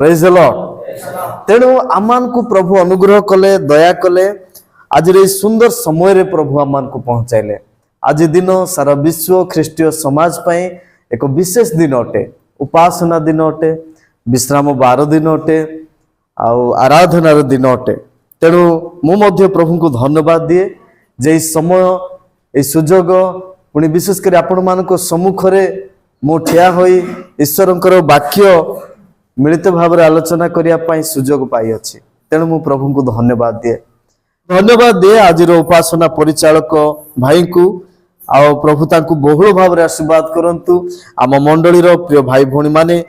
Praise the Lord. तेणु आमान को प्रभु अनुग्रह कले दया कले आज रे सुंदर समय रे प्रभु आमान को पहुंचाइले। आज दिन सारा विश्व ख्रीष्टीय समाज पाई एक विशेष दिन अटे, उपासना दिन अटे, विश्राम बार दिन अटे, आराधनार दिन अटे। तेणु मु प्रभु को धन्यवाद दिए जे समय ए सुजोग पुणी विशेष कर आपण मान सम्मुख मु ठिया होई ईश्वरंकर वाक्य मिलित भाव आलोचना करने सुजोग पाई अच्छी। तेणु मु प्रभु को धन्यवाद दिए आज उपासना परिचालक भाई को आउ प्रभु तांकु बहुल भाव आशीर्वाद करंतु। आम मंडलीर प्रिय भाई भौणी माने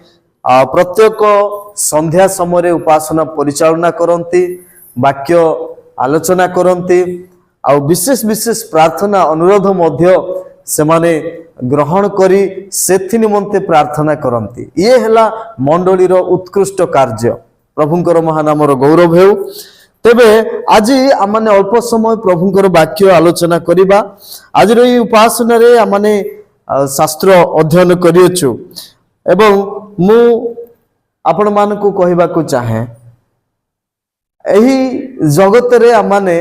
प्रत्येक संध्या समय उपासना परिचालना करती, वाक्य आलोचना करती, आ विशेष विशेष प्रार्थना अनुरोध मध्य से माने ग्रहण करी सेथि निमंते प्रार्थना करती। ये हैला मंडलीर उत्कृष्ट कार्य। प्रभुंकर महानामर गौरव हेउ। तेबे आज आमने अल्प समय प्रभुंकर वाक्य आलोचना करिबा। आज रे उपासना रे आमने शास्त्र अध्ययन करियछु एवं मु आपण मान को कहबा को चाहे एही जगत रे आमने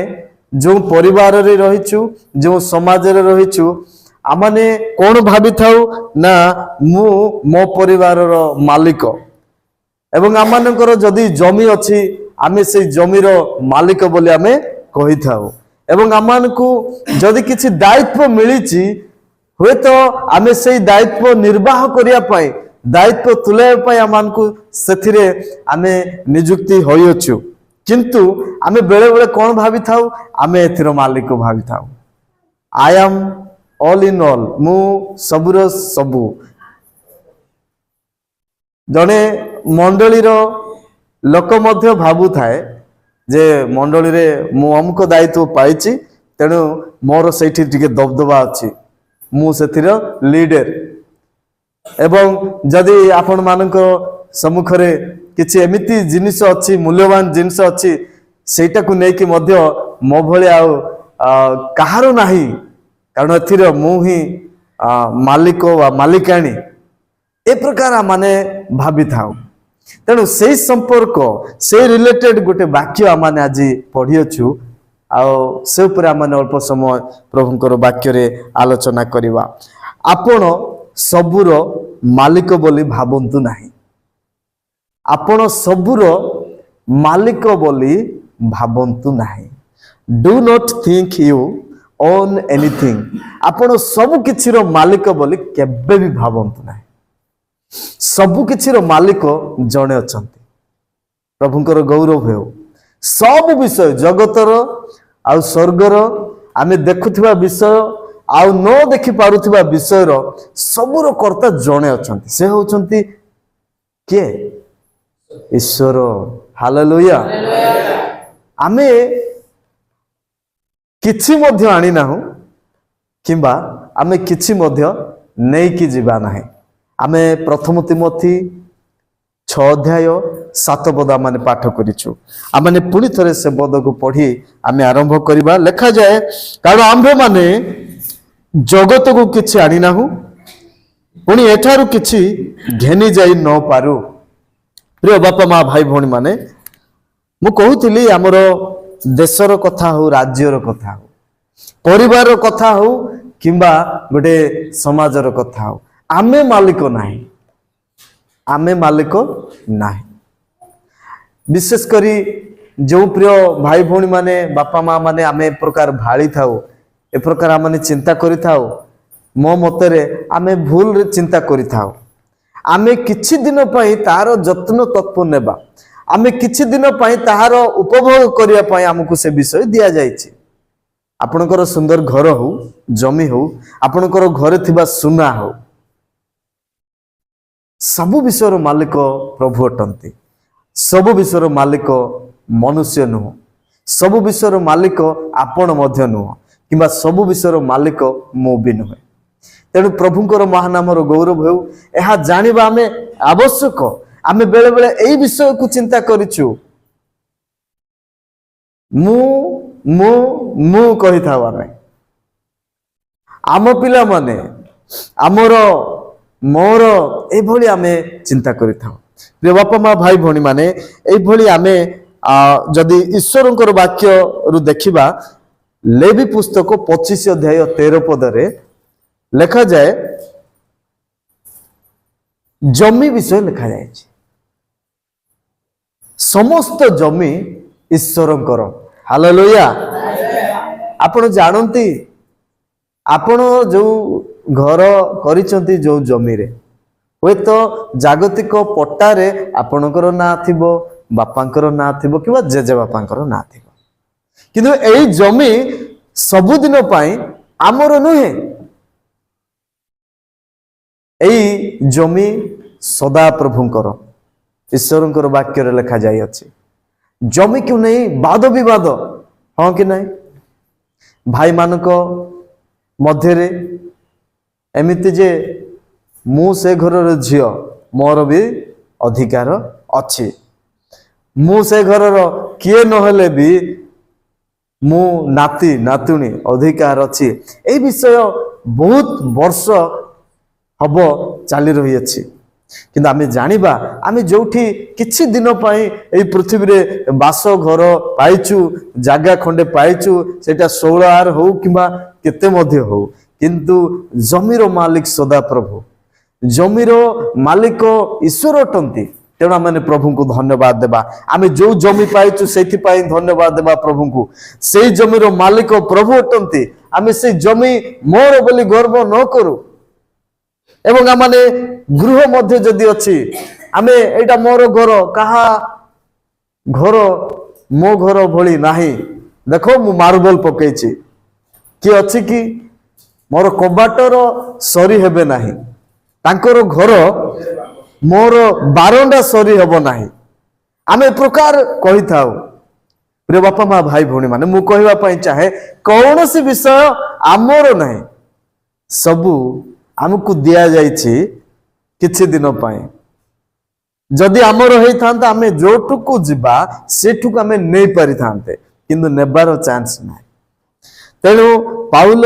जो परिवार रे रहिछु, जो समाज रे रहिछु, आमने कौन भावी थाउ ना मु मो परिवार रो मालिक एवं आमानकर जदि जमी अछि आमे से जमीर मालिक बोली आमे कहि थाउ एवं आमान को जदि किछि दायित्व मिलिछि हुए तो आमे से दायित्व निर्वाह करिया पाए, दायित्व तुले पाए आमान को सेथिरे आमे नियुक्ति होइछु। किंतु आमे बेले बेले कौन भावी थाउ आमे एथिर मालिक को भावी थाउ। I am all in all, मु सबुर सबु। जने मंडलीर लोक मध्य भावु थाए जे मंडली रे मु अमुक दायित्व पाइछि तेणु मोर सेठी टिके दबदबा अछि, मु सेथिर लीडर। एवं जदि आपण मानक सम्मुख रे किछि एमिति जिनिस अछि, मूल्यवान जिनिस अछि, सेटा को नै कि मध्य मो भले कहारो नाही, कारण एथिर मु ही मालिक वा मालिकाणी ए प्रकार माने भावी थाउ। तेणु से संपर्क से रिलेटेड गोटे वाक्य माने आज पढ़ी अच्छु से माने अल्प समय प्रभुंकर वाक्य रे आलोचना करिवा। आपण सबुर मालिक बोली भावंतु नाही, आपण सबुर मालिक बोली भावंतु नाही। Do not think you own anything. आपण सब किछिर मालिक बोली केबे भी भावंतु नाही। सबु किछिर मालिक जणे अछंती। प्रभुंकर गौरव हेउ। सब विषय जगतर आ स्वर्गर आमे देखुथिबा विषय आ न देखि पारुथिबा विषयर सबुर कर्ता जणे अछंती। से होचंती के? ईश्वर। हालेलुया। आमे किछि मध्य आनी नाहु किंबा आमे किछि मध्य नै कि जीवा नाही। आमे प्रथम तिमोथी 6 अध्याय 7 पद माने पाठ करिछु। आमे पुणी थरे से पद को पढ़ी आमे आरंभ करिबा। लेखा जाए, कारण आम्भे माने जगत को किछि आनी नाहु पुणी एठारु किछि घेनी जाई न पारु। प्रिय बापा माँ भाई भौणी माने, मु कहूतिली हमर देशर कथा हो, राज्यर कथा हो, परिवार कथा हो किंबा गोटे समाजर कथा हो, आमे मालिक नाही, आमे मालिक नाही। विशेष करी जो प्रिय भाई भौणी माने बापा माँ माने आमे प्रकार भाली थाउ, ए प्रकार आमे चिंता करि थाउ, मो मतरे आमे भूल रे चिंता करि थाउ। आमे किछि दिन पई तार जत्न तत्व नेबा, आमे किछि दिन पई तार उपभोग करिया पई हमकु से विषय दिया जायछि। आपनकर सुंदर घर हो, जमी हो, आपनकर घरे थिबा सुना हो, सबु विषयर मालिक प्रभु अटंती। सबु विषयर मालिक मनुष्य नुह, सबु विषयर मालिक आपण मध्य नुह, किंबा सबु विषयर मालिक मो भी नुहे। तेणु प्रभुंकर महानामर गौरव हेउ। एहा जानिबा आमे आवश्यक। आमे बेले बेले एई विषय को चिंता करिछु, मु मु मु कहि थाउ। आम पिला माने आमर मोर एभली आमे चिंता करि थाउ। प्रिय बापा माँ भाई भौणी माने एभली आमे जदि ईश्वरंकर वाक्य रु देखिबा लेवी पुस्तक 25 अध्याय 13 पदरे लिखा जाए जमी विषय लिखा जाए समस्त जमी ईश्वरंकर। हालेलुया। आपण जानती आपण जो घर करिसंती जो जमी रे हुए तो जागतिक पट्टारे आपणकर ना थिबो बापांकर ना थिबो किबा जेजे बापांकर ना थिबो किंतु एई जमी सबुदिन पाई आमर नुहे। एई जमी सदा प्रभुंकर ईश्वरंकर वाक्य रे लिखा जाई अछि। जमी क्यों नहीं वाद विवाद हाँ कि नहीं भाई मानक मध्य रे एमिति जे मु से घर झियो मोर भी अधिकार अच्छी मु से घर किए नहले भी मु नाती नातुणी अधिकार अच्छी। ए विषय बहुत वर्ष हब चली रही अछि किंतु आमे जानिबा आमे जोठी किछि दिन पाई ए पृथ्वी रे बास घर पाइचु जागा खंडे पाइचु सेटा 16 हो किबा केते मध्य हो किंतु जमीर मालिक सदा प्रभु जमीर मालिक ईश्वर अटंती। तेणु आम प्रभु को धन्यवाद देबा आमे जो जमी पाइचु सेथि पाई धन्यवाद देबा प्रभु को। से जमीर मालिक प्रभु अटंती आमे से जमी मोर बोली गर्व न करू एवं आमाने गृह मध्य जदि अछि आमे एटा मोर घर कहा घर मो घर भली नाही देखो मु मार्बल पकेछि कि अछि कि मोर कबाटर सरी हेबे नाही तांकर घर मोर बारंडा सरी हेबो नाही आमे प्रकार कहि थाउ। प्रिय बापा माँ भाई भौणी माने मु कहवा पई चाहे कौन सी विषय आमर नाही सबु हमको दिया जाइछि किछि दिन पाई जदि आमर होई थांता आमे जोटुकु जिबा सेठुक आमे नै पारि थांते किंतु नेबार चांस नाही। तेणु पाउल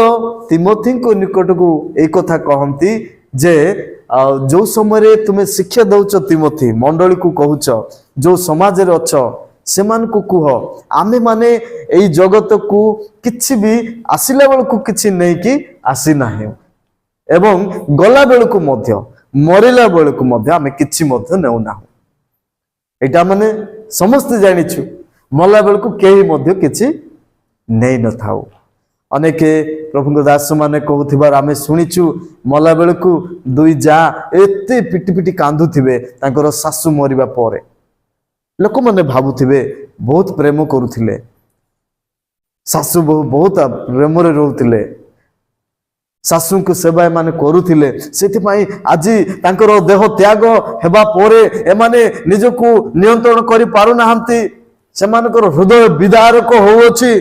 तिमोथी को निकट को एक कथा कहंती जे जो समय तुम्हें शिक्षा दौच तिमोथी मंडली को कहूच जो समाज रे अछ से मान को कुह आमे माने एई जगत को किछि भी आसिला बेल को किछि नै कि आसी नाही एवं गला बेल को मध्य मरिला बेल को मध्य आमे किछि मध्य नेउ ना एटा माने समस्त जानिछु मरला बेल को केही मध्य किछि नै न थाउ। अनेक प्रभु दास माने कहूथिबार आमे सुनिछु मला बेल को दुई जा एते पिटी पिटी कांदुथिबे तांकर सासु मरिबा परे लोक माने भाबुथिबे बहुत प्रेम करुथिले सासु बहुत प्रेम रे रहउथिले सासु को सेवा माने करुथिले सेति पई आजि तांकर देह त्याग हेबा परे ए माने निजको नियंत्रण करि पारु नाहंती सेमानकर हृदय विदारक होउछि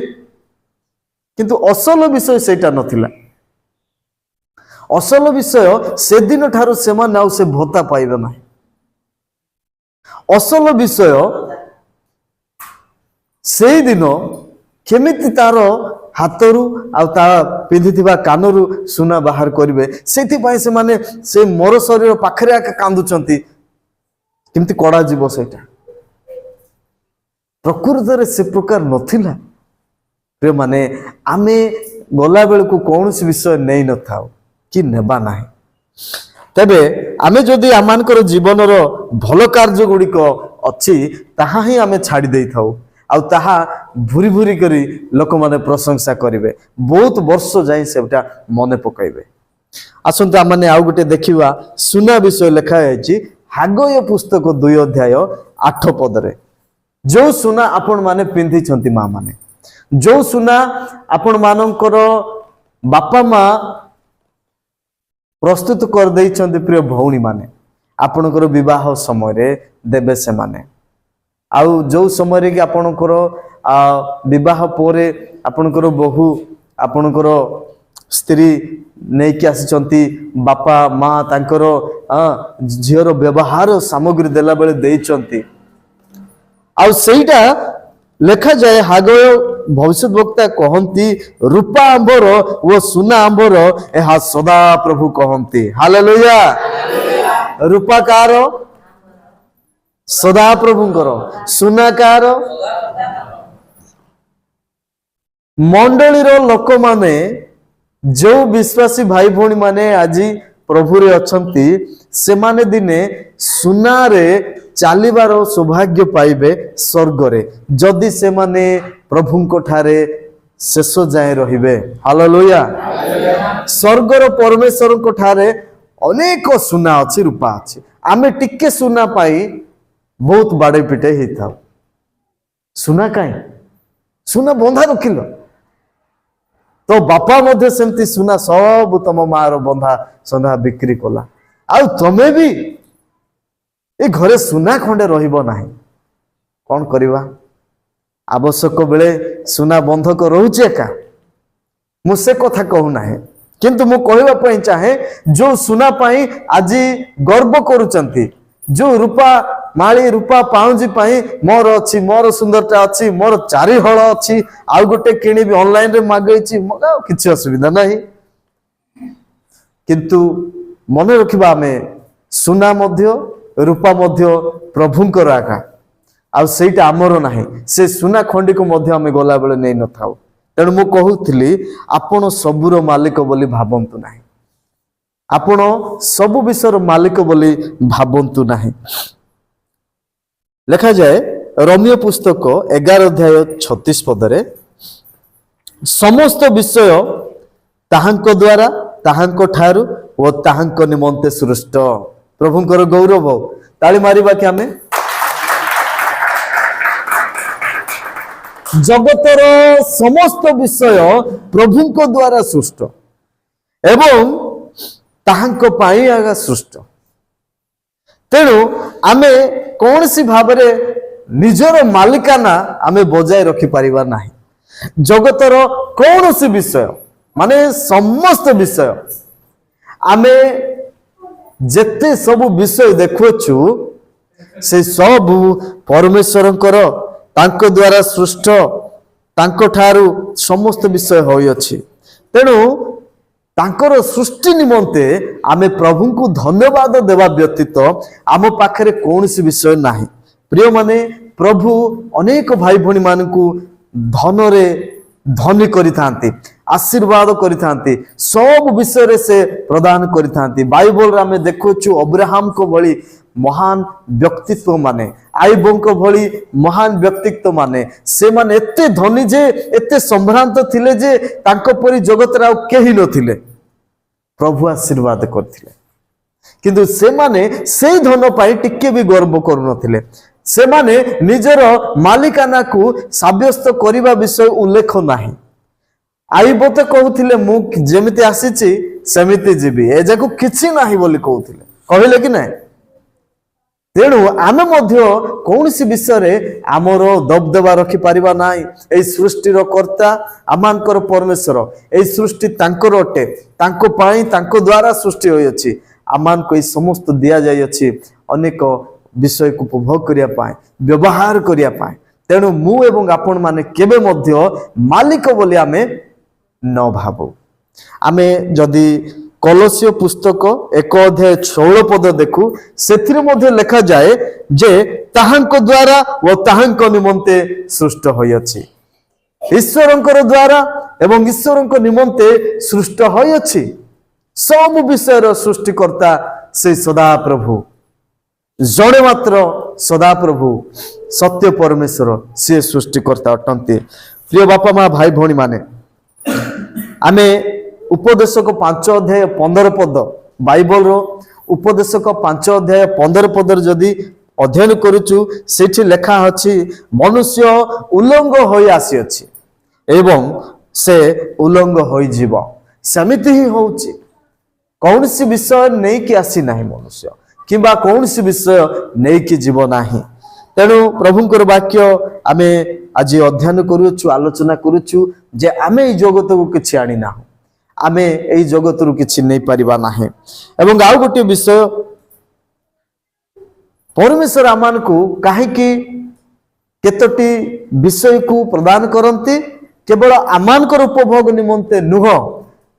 किंतु असल विषय सेटा नथिला। असल विषय से दिन ठारू सेमान आउ से भत्ता पाइबे नाही। असल विषय से दिन केमिति तार हाथरू आ ता पिंधिथिबा कानरू सुना बाहर करिवे सेति पई से माने से मोर शरीर पाखरे आके कांदुचंती केमिति कोडा जीव सेटा प्रकृति रे से प्रकार नथिला। प्रिय माने आमे गला बेल को कौन सी विषय नहीं न थाओ कि नेबा नाही तबे आमे जदि आमानकर जीवन रो भल कार्य गुड़िक अछि ताहा ही आमे छाड़ी देई थाओ आ ताहा भूरी भूरी करी लोक माने प्रशंसा करिवे बहुत वर्ष जाई सेटा मने पकाइबे। आसंत आमाने आउ गुटे देखिवा सुना विषय लिखा है हागय पुस्तक 2 अध्याय 8 पद रे जो सुना आपण माने पिंधि छंती मा माने जो सुना आपण मानकर बापा माँ प्रस्तुत कर दे प्रिय भौणी माने आपणकर विवाह समय रे देबे से माने आउ जो समय कि आपणकर विवाह पोरे आपणकर बहु आपणकर स्त्री नहीं कि आसी बापा माँ तांकर झीर व्यवहार सामग्री देला बेले देइचंती आउ सेटा लेखा जाए हागय भविष्य वक्ता कहती रूपा आंबर वो सुना आंबर यह सदा प्रभु कहती। हालेलुया। रूपा कार ସଦାପ୍ରଭୁଙ୍କର ସୁନା କାହାର? ମଣ୍ଡଳୀର ଲୋକମାନେ ଯେଉଁ ବିଶ୍ୱାସୀ ଭାଇ ଭଉଣୀ ମାନେ ଆଜି ପ୍ରଭୁରେ ଅଛନ୍ତି ସେମାନେ ଦିନେ ସୁନାରେ ଚାଲିବାର ସୌଭାଗ୍ୟ ପାଇବେ ସ୍ୱର୍ଗରେ, ଯଦି ସେମାନେ ପ୍ରଭୁଙ୍କ ଠାରେ ଶେଷ ଯାଏ ରହିବେ। ହାଲେଲୁୟା। ସ୍ୱର୍ଗର ପରମେଶ୍ୱରଙ୍କ ଠାରେ ଅନେକ ସୁନା ଅଛି, ରୂପା ଅଛି। ଆମେ ଟିକେ ସୁନା ପାଇଁ ବହୁତ ବାଡ଼େଇ ପିଟେଇ ହେଇଥାଉ। ସୁନା କାହିଁ? ସୁନା ବନ୍ଧା ରଖିଲ। ତ ବାପା ମଧ୍ୟ ସେମିତି ସୁନା ସବୁ ତମ ମାର ବନ୍ଧା ସନ୍ଧା ବିକ୍ରି କଲା, ଆଉ ତମେ ବି ଏ ଘରେ ସୁନା ଖଣ୍ଡେ ରହିବ ନାହିଁ। କଣ କରିବା? ଆବଶ୍ୟକ ବେଳେ ସୁନା ବନ୍ଧକ ରହୁଛି ଏକା, ମୁଁ ସେ କଥା କହୁନାହିଁ, କିନ୍ତୁ ମୁଁ କହିବା ପାଇଁ ଚାହେଁ ଯୋଉ ସୁନା ପାଇଁ ଆଜି ଗର୍ବ କରୁଛନ୍ତି, ଯୋଉ ରୂପା ମାଳି ରୂପା ପାଉଁଜି ପାଇଁ ମୋର ଅଛି, ମୋର ସୁନ୍ଦରଟା ଅଛି, ମୋର 4 ହଳ ଅଛି, ଆଉ ଗୋଟେ କିଣିବି, ଅନଲାଇନରେ ମାଗେଇଛି, ମଗାଅ, କିଛି ଅସୁବିଧା ନାହିଁ। କିନ୍ତୁ ମନେ ରଖିବା ଆମେ ସୁନା ମଧ୍ୟ ରୂପା ମଧ୍ୟ ପ୍ରଭୁଙ୍କର ଆକା, ଆଉ ସେଇଟା ଆମର ନାହିଁ। ସେ ସୁନା ଖଣ୍ଡିକୁ ମଧ୍ୟ ଆମେ ଗଲାବେଳେ ନେଇ ନଥାଉ। ତେଣୁ ମୁଁ କହୁଥିଲି ଆପଣ ସବୁର ମାଲିକ ବୋଲି ଭାବନ୍ତୁ ନାହିଁ, ଆପଣ ସବୁ ବିଷୟର ମାଲିକ ବୋଲି ଭାବନ୍ତୁ ନାହିଁ। ଲେଖାଯାଏ ରୋମିଓ ପୁସ୍ତକ 11 ଅଧ୍ୟାୟ 36 ପଦରେ, ସମସ୍ତ ବିଷୟ ତାହାଙ୍କ ଦ୍ୱାରା ତାହାଙ୍କ ଠାରୁ ଓ ତାହାଙ୍କ ନିମନ୍ତେ ସୃଷ୍ଟ। ପ୍ରଭୁଙ୍କର ଗୌରବ। ତାଳି ମାରିବା କି ଆମେ? ଜଗତର ସମସ୍ତ ବିଷୟ ପ୍ରଭୁଙ୍କ ଦ୍ୱାରା ସୃଷ୍ଟ ଏବଂ ତାହାଙ୍କ ପାଇଁ ଆଗା ସୃଷ୍ଟ। ତେଣୁ ଆମେ କୌଣସି ଭାବରେ ନିଜର ମାଲିକାନା ଆମେ ବଜାୟ ରଖିପାରିବା ନାହିଁ। ଜଗତର କୌଣସି ବିଷୟ ମାନେ ସମସ୍ତ ବିଷୟ, ଆମେ ଯେତେ ସବୁ ବିଷୟ ଦେଖୁଛୁ ସେ ସବୁ ପରମେଶ୍ୱରଙ୍କର, ତାଙ୍କ ଦ୍ୱାରା ସୃଷ୍ଟ, ତାଙ୍କ ଠାରୁ ସମସ୍ତ ବିଷୟ ହୋଇଅଛି। ତେଣୁ ତାଙ୍କର ସୃଷ୍ଟି ନିମନ୍ତେ ଆମେ ପ୍ରଭୁଙ୍କୁ ଧନ୍ୟବାଦ ଦେବା ବ୍ୟତୀତ ଆମ ପାଖରେ କୌଣସି ବିଷୟ ନାହିଁ। ପ୍ରିୟମାନେ, ପ୍ରଭୁ ଅନେକ ଭାଇ ଭଉଣୀ ମାନଙ୍କୁ ଧନରେ ଧନୀ କରିଥାନ୍ତି, ଆଶୀର୍ବାଦ କରିଥାନ୍ତି, ସବୁ ବିଷୟରେ ସେ ପ୍ରଦାନ କରିଥାନ୍ତି। ବାଇବଲରେ ଆମେ ଦେଖୁଛୁ ଅବ୍ରାହମଙ୍କ ଭଳି ମହାନ ବ୍ୟକ୍ତିତ୍ୱ ମାନେ, ଆଇବଙ୍କ ଭଳି ମହାନ ବ୍ୟକ୍ତିତ୍ୱ ମାନେ, ସେମାନେ ଏତେ ଧନୀ ଯେ, ଏତେ ସମ୍ଭ୍ରାନ୍ତ ଥିଲେ ଯେ ତାଙ୍କ ପରି ଜଗତରେ ଆଉ କେହି ନଥିଲେ। ପ୍ରଭୁ ଆଶୀର୍ବାଦ କରିଥିଲେ, କିନ୍ତୁ ସେମାନେ ସେଇ ଧନ ପାଇଁ ଟିକେ ବି ଗର୍ବ କରୁନଥିଲେ। ସେମାନେ ନିଜର ମାଲିକାନାକୁ ସାବ୍ୟସ୍ତ କରିବା ବିଷୟ ଉଲ୍ଲେଖ ନାହିଁ। ଆଇବ ତ କହୁଥିଲେ ମୁଁ ଯେମିତି ଆସିଛି ସେମିତି ଯିବି, ଏ ଯାକୁ କିଛି ନାହିଁ ବୋଲି କହୁଥିଲେ, କହିଲେ କି ନାହିଁ? ତେଣୁ ଆମେ ମଧ୍ୟ କୌଣସି ବିଷୟରେ ଆମର ଦବଦବା ରଖିପାରିବା ନାହିଁ। ଏଇ ସୃଷ୍ଟିର କର୍ତ୍ତା ଆମମାନଙ୍କର ପରମେଶ୍ୱର, ଏଇ ସୃଷ୍ଟି ତାଙ୍କର ଅଟେ, ତାଙ୍କ ପାଇଁ ତାଙ୍କ ଦ୍ୱାରା ସୃଷ୍ଟି ହୋଇଅଛି। ଆମମାନଙ୍କୁ ଏଇ ସମସ୍ତ ଦିଆଯାଇଅଛି ଅନେକ ବିଷୟକୁ ଉପଭୋଗ କରିବା ପାଇଁ, ବ୍ୟବହାର କରିବା ପାଇଁ। ତେଣୁ ମୁଁ ଏବଂ ଆପଣମାନେ କେବେ ମଧ୍ୟ ମାଲିକ ବୋଲି ଆମେ ନ ଭାବୁ। ଆମେ ଯଦି କଲୋସିଓ ପୁସ୍ତକ 1 ଅଧ୍ୟାୟ 16 ପଦ ଦେଖୁ, ସେଥିରେ ମଧ୍ୟ ଲେଖାଯାଏ ଯେ ତାହାଙ୍କ ଦ୍ୱାରା ଓ ତାହାଙ୍କ ନିମନ୍ତେ ସୃଷ୍ଟ ହୋଇଅଛି। ଈଶ୍ୱରଙ୍କର ଦ୍ୱାରା ଏବଂ ଈଶ୍ୱରଙ୍କ ନିମନ୍ତେ ସୃଷ୍ଟ ହୋଇଅଛି। ସବୁ ବିଷୟର ସୃଷ୍ଟିକର୍ତ୍ତା ସେ ସଦାପ୍ରଭୁ, ଜଣେ ମାତ୍ର ସଦାପ୍ରଭୁ ସତ୍ୟ ପରମେଶ୍ୱର, ସିଏ ସୃଷ୍ଟିକର୍ତ୍ତା ଅଟନ୍ତି। ପ୍ରିୟ ବାପା ମା ଭାଇ ଭଉଣୀ ମାନେ, ଆମେ ଉପଦେଶକ 5 ଅଧ୍ୟାୟ 15 ପଦ, ବାଇବଲର ଉପଦେଶକ 5 ଅଧ୍ୟାୟ 15 ପଦରେ ଯଦି ଅଧ୍ୟୟନ କରୁଛୁ, ସେଠି ଲେଖା ଅଛି ମନୁଷ୍ୟ ଉଲଙ୍ଗ ହୋଇ ଆସିଅଛି ଏବଂ ସେ ଉଲଙ୍ଗ ହୋଇଯିବ। ସେମିତି ହିଁ ହଉଛି। କୌଣସି ବିଷୟ ନେଇକି ଆସିନାହିଁ ମନୁଷ୍ୟ, କିମ୍ବା କୌଣସି ବିଷୟ ନେଇକି ଯିବ ନାହିଁ। ତେଣୁ ପ୍ରଭୁଙ୍କର ବାକ୍ୟ ଆମେ ଆଜି ଅଧ୍ୟୟନ କରୁଛୁ, ଆଲୋଚନା କରୁଛୁ ଯେ ଆମେ ଏଇ ଜଗତକୁ କିଛି ଆଣିନାହୁଁ, ଆମେ ଏଇ ଜଗତରୁ କିଛି ନେଇପାରିବା ନାହିଁ। ଏବଂ ଆଉ ଗୋଟିଏ ବିଷୟ, ପରମେଶ୍ୱର ଆମମାନଙ୍କୁ କାହିଁକି କେତୋଟି ବିଷୟକୁ ପ୍ରଦାନ କରନ୍ତି? କେବଳ ଆମମାନଙ୍କର ଉପଭୋଗ ନିମନ୍ତେ ନୁହଁ,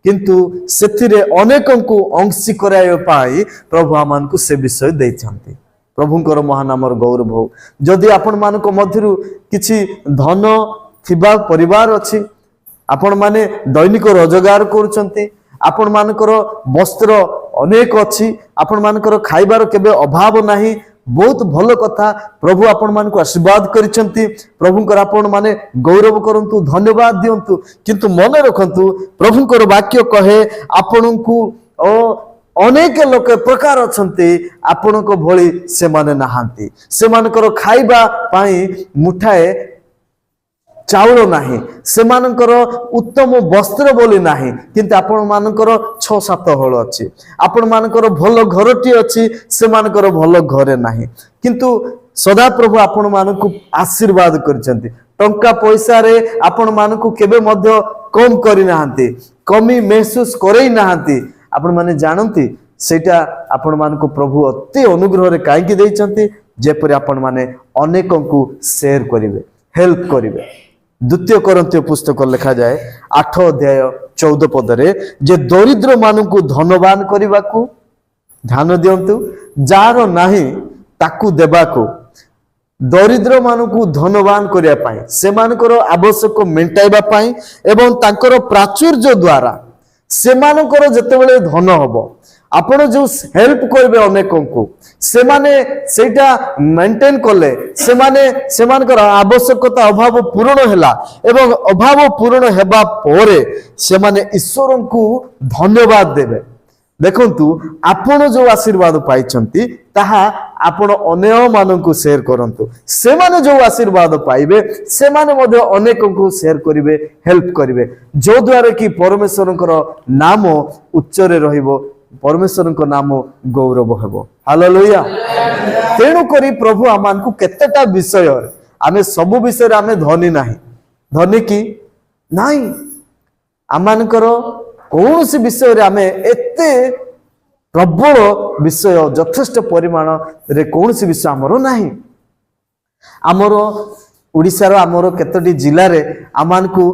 କିନ୍ତୁ ସେଥିରେ ଅନେକଙ୍କୁ ଅଂଶୀ କରାଇବା ପାଇଁ ପ୍ରଭୁ ଆମମାନଙ୍କୁ ସେ ବିଷୟ ଦେଇଛନ୍ତି। प्रभुंकर महानामर गौरव हो। जदि आपण मानक मध्यरु किछि धन थिबा परिवार अछि, आपण माने दैनिक रोजगार करूचंती, आपण मानकर वस्त्र अनेक अछि, आपण मानकर खाइबार केबे अभाव नाही, बहुत भल कथा। प्रभु आपण मान को आशीर्वाद करिसंती, प्रभुंकर आपण माने गौरव करंतु, धन्यवाद दियंतु। किंतु मन रखंतु प्रभुंकर वाक्य कहे आपणकु अनेक लोक प्रकार अछंती, आपणक भଳି सेमाने नाहांती, सेमानकर खाइबा पाई मुठाए चाउल नाही, सेमानकर उत्तम वस्त्र बोली नाही, किंतु आपण मानकर 6-7 हल अछि, आपण मानकर भल घरटी अछि, सेमानकर भल घरे नाही। किंतु सदा प्रभु आपण मानकु आशीर्वाद करिसंती, टंका पैसा रे आपण मानकु केबे मध्य कम करि नाहांती, कमी महसूस करै नाहांती। आपण माने जानंती सेटा आपण मानकु प्रभु अति अनुग्रह रे काईकि दैचंती, जेपरि आपण माने अनेकंकु शेयर करिवे, हेल्प करिवे। द्वितीय कोरिन्थीय पुस्तक लिखा जाए 8 अध्याय 14 पदरे, जे दरिद्र मानकु धनवान करिवाकु ध्यान दियंतु, जार नाही ताकू देबाकु, दरिद्र मानकु धनवान करिया पाई, सेमानकर आवश्यक मेंटाइबा पाई, एवं तांकर प्राचुर्य द्वारा सेमानकर जेतेबेले धन हबो, आपण जो हेल्प करबे अनेकंकु, सेमाने सेटा मेंटेन कले, सेमाने सेमानकर आवश्यकता अभाव पूर्ण हैला, एवं अभाव पूर्ण हेबा पोरे सेमाने ईश्वरंकु धन्यवाद देबे। देखंतु आपण जो आशीर्वाद पाइछंती ताहा आपण अन्य मानकु शेयर करंतु, सेमाने जो आशीर्वाद पाइबे सेमाने मध्ये अनेकंकु शेयर करिवे, हेल्प करिवे, जो द्वारा कि परमेश्वरंकर नाम उच्चरे रहिबो, परमेश्वरंक नाम गौरव हेबो। हालेलुया। तेणु करी प्रभु आमानकु केतेटा विषय, आमे सब विषय आमे धनी नाही, धनी की नाही, आमानकर कौनसी विषय रे आमे एते प्रबल विषय यथेष्ट परिमाण रे कौनसी विषय आमरो नाही। आमर ओडिसा रो आमर केतोटी जिल्ला रे आमानकु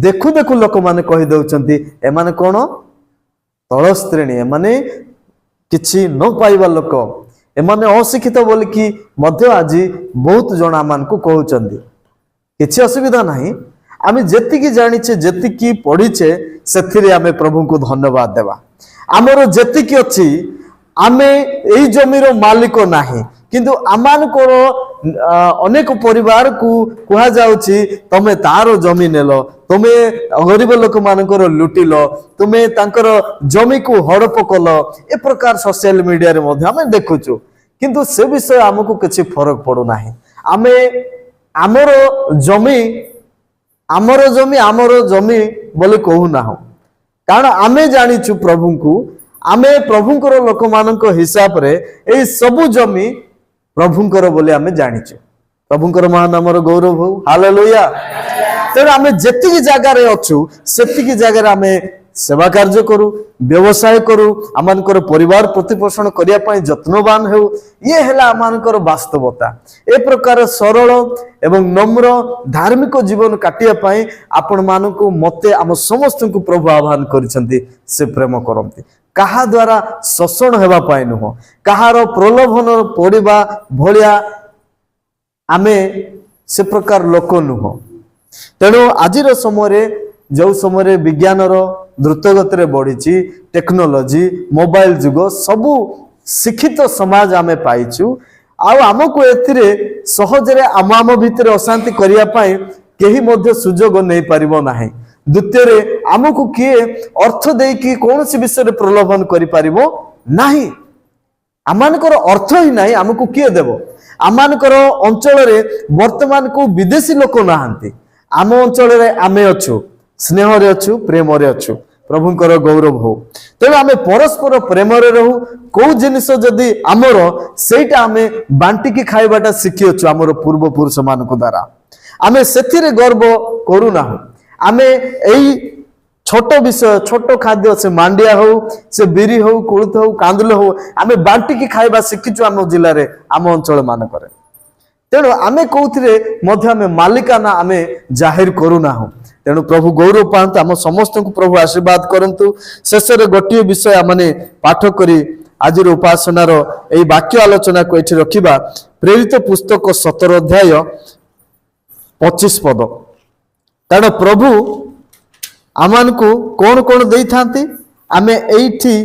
देखु देखु लोक माने कहि दउचंती, एमाने कोन तळ श्रेणी, एमाने किछि न पाइबा लोक, एमाने अशिक्षित बोली कि मध्य आज बहुत जन आमानकु कहउचंती। किछि असुविधा नाही, आमे जेतिकी जानिछे, जेतिकी पढिछे, सेथिरे आमे प्रभु को धन्यवाद देबा। आमर जेतिकी अछि, आमे एई जमीर मालिक नाही, किंतु आमानकर अनेक परिवार को कहा जाउछि तमे तारो जमी नेलो, तमे गरीब लोक मानकर लुटिल, तुमे तांकर जमी को हड़प कल, ए प्रकार सोशल मीडिया रे मध्ये आमे देखुछु। किंतु से विषय हमकु किछि फरक पडु नाही। आमे आमर जमी आमर जमी बोले कहू ना, कारण आमे जानिछु प्रभु को, आमे प्रभुंकर लोक मानक हिसाब रे ए सबु जमी प्रभुंकर बोले आमे जानिछु। प्रभुंकर महानामर गौरव हो। हालेलुया। तेणु आमे जेतिकी जगह रे अछु सेतिकी जगह रे आमे सेवा कार्य करू, व्यवसाय करू, आमानकर परिवार प्रतिपोषण करिया पई यत्नवान हो, ये हेला आमानकर वास्तवता। ए प्रकार सरल एवं नम्र धार्मिक जीवन काटिया पई आपण मानकु मते आम समस्त को प्रभु आह्वान करिसंती, से प्रेम करंती, कहा द्वारा शोषण हेबा पई नुह, कहार प्रलोभन पड़िबा भलिया आमे से प्रकार लोक नुह। तेणु आजिर समय जो समय विज्ञानर द्रुतगति बढ़ी, टेक्नोलोजी मोबाइल जुग, सबू शिक्षित समाज आमे पाइछु, आमको एथिरे सहजरे आम भितर अशांति करिया पाई केही मध्य सुजोग नहीं पारिबो नाही। द्वितीय आमको किए अर्थ दे कि कौन सी विषय प्रलोभन करि पारिबो नाही, आमानकर अर्थ ही नाही, आमको किए देबो। आमानकर अंचल रे वर्तमान को विदेशी लोक नाहांती, आम अंचल रे आमे अछु, स्नेह रे अछु, प्रेम रे अछु, प्रभुंकर गौरव हो। तेणु आमे परस्पर प्रेम रे रहू, को जिनिस जदि आमर सेटा आमे बांटिकी खाइबाटा शिखि अछु आमर पूर्व पुरुष मानक द्वारा, आमे सेथिरे गर्व करू ना। आमे एई छोट विषय, छोट खाद्य, से मांडिया हो, से बिरी हो, कोळथ हो, कांदुल हो, आमे बांटिकी खाइबा शिखिचु आम जिल्ला रे, आम अंचल मानक रे। तेणु आमे कोउथिरे मध्य आमे मालिकाना आमे जाहिर करू ना। तेणु प्रभु गौरव पांत, आम समस्त को प्रभु आशीर्वाद करंतु। शेष रे गोटिए विषय आमने पाठ करी आज उपासनार यही वाक्य आलोचना को ये रखा प्रेरित पुस्तक 17 अध्याय 25 पद। कारण प्रभु आमान को कौन कौन दे था आमे एठी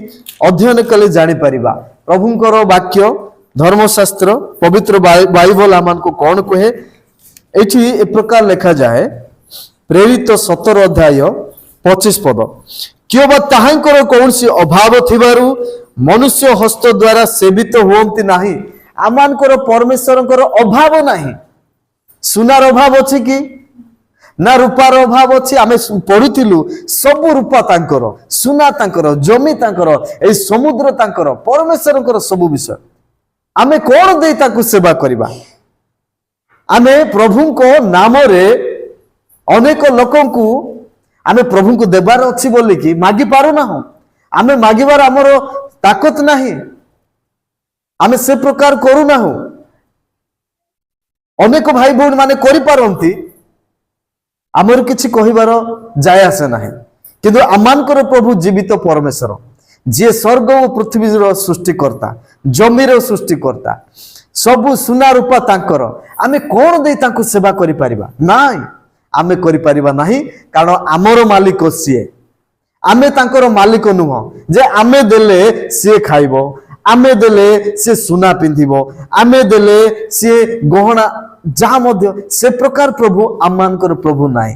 अध्ययन कले जानी परिबा प्रभुंकर वाक्य धर्मशास्त्र पवित्र बाइबल आमान को कौन कहे एठी ए प्रकार लिखा जाए प्रेरित 17 अध्याय 25 पद। क्यों बा ताहांकर कौनसी अभाव थिबारु मनुष्य हस्त द्वारा सेवित हुअंती नाही। आमानकर परमेश्वरंकर अभाव नाही। सुनार अभाव अछि कि ना रूपार अभाव अच्छी आम पढ़ुलु सब रूपा तांकर सुना तांकर जमी तांकर ए समुद्र तांकर परमेश्वर सब विषय आमे कौन दे ताकू सेवा करिबा। आमे प्रभु को नाम रे अनेक लोकों को आमे प्रभु को देवार अच्छी बोली कि मागी पारु ना हो। आमे मागिबार आमर ताकत नहीं। आमे से प्रकार करू ना हो। अनेक भाई भौणी माने करि पारंती आमर किछि कहिबार जाय आसे नाही। किंतु आमानकर प्रभु जीवित परमेश्वर जे स्वर्ग और पृथ्वी सृष्टिकर्ता जमीर सृष्टिकर्ता सबु सुना रूपा तांकर आमे कौन दे तांको सेवा करि परिबा नाई। आमे करि परिबा नाही कारण आमर मालिक सीए आमे तांकर मालिक नुह जे आमे देले सी खाइबो आमे देले सी सुना पिंधिबो आमे देले सी गहना जहा मध्य से प्रकार प्रभु आमानकर प्रभु नाई।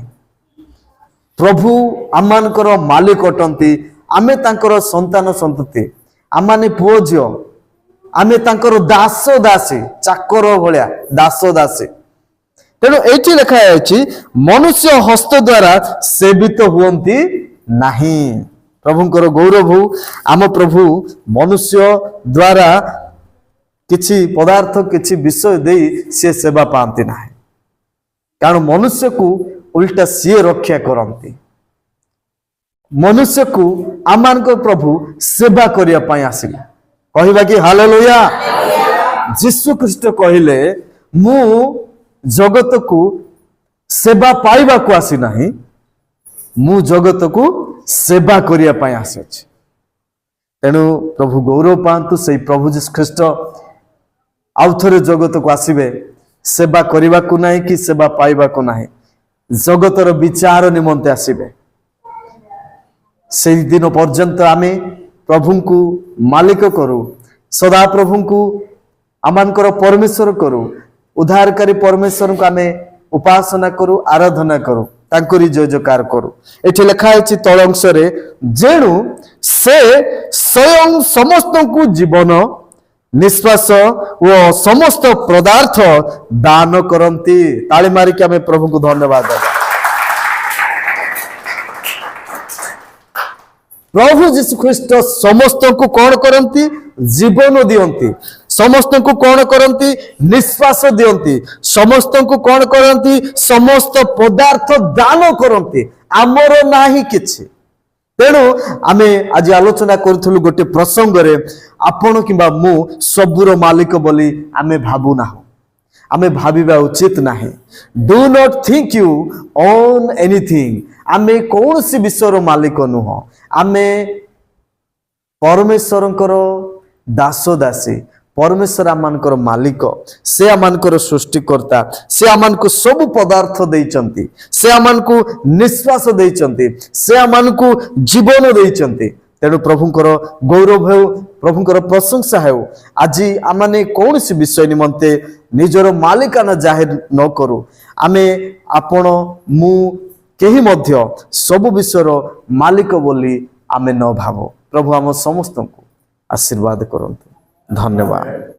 प्रभु आमानकर मालिक अटंती आमे तांकर संतान संतति आमाने पुओ झियो आमे तांकर दास दासी चाकर भलिया दास दासी। तेणु एठी लिखा है मनुष्य हस्त द्वारा सेवित हुअंती नाही। प्रभुंकर गौरव हो आम प्रभु मनुष्य द्वारा किछि पदार्थ किछि विषय दे सी सेवा पाती ना कारण मनुष्य को उल्टा सी रक्षा करती। मनुष्य को आमान को प्रभु सेवा करने आसिले कहवा कि हालेलुया। जीशु ख्रीष्ट कहले मु जगत को सेवा पाइबा को आसी नाही मु जगत को सेवा करने आसी। तेणु प्रभु गौरव पातु से प्रभु जीशु ख्रीष्ट आउ थे जगत को आसबे सेवा करने को नहीं कि सेवा पाइबा को नहीं जगतर विचार निमंते आसबे। से दिन पर्यंत आमे प्रभु को मालिक करू सदा प्रभु को आमानकर परमेश्वर करू उद्धारकारी परमेश्वर को आमे उपासना करू आराधना करू तांकरी जय जयकार करू। एठी लिखा है तल अंश रे जेणु से स्वयं समस्त को जीवन निश्वास वो समस्त पदार्थ दान करती। ताली मारिक आमे प्रभु को धन्यवाद देबा। प्रभु जीशु ख्रीष्ट समस्त को कौन करती जीवन दियंती समस्त को कौन करती निश्वास दियंती समस्त को कौन करती समस्त पदार्थ दान करती आमर नाही किछि। तेणु आमे आज आलोचना करूथलु गोटे प्रसंग रे आपण किबा मु सबुर मालिक बोली आमे भाबु ना आमे भाबिबा उचित नाही। Do not think you own anything. आमे कौन सी विश्वर मालिक नुह आमे परमेश्वरंकर दास दासी परमेश्वर आमानकर मालिक से आमानकर सृष्टिकर्ता से आमानको सब पदार्थ देइचंती से आमानको निश्वास देइचंती से आमानको जीवन देइचंती। तेणु प्रभुंकर गौरव हो प्रभुंकर प्रशंसा हो। आज आमाने कौन सी विषय निमंते निजर मालिकाना जाहिर न करू आमे आपण मु केही मध्य सब विषयर मालिक बोली आमे न भावो। प्रभु आम समस्त को आशीर्वाद करंतु। धन्यवाद।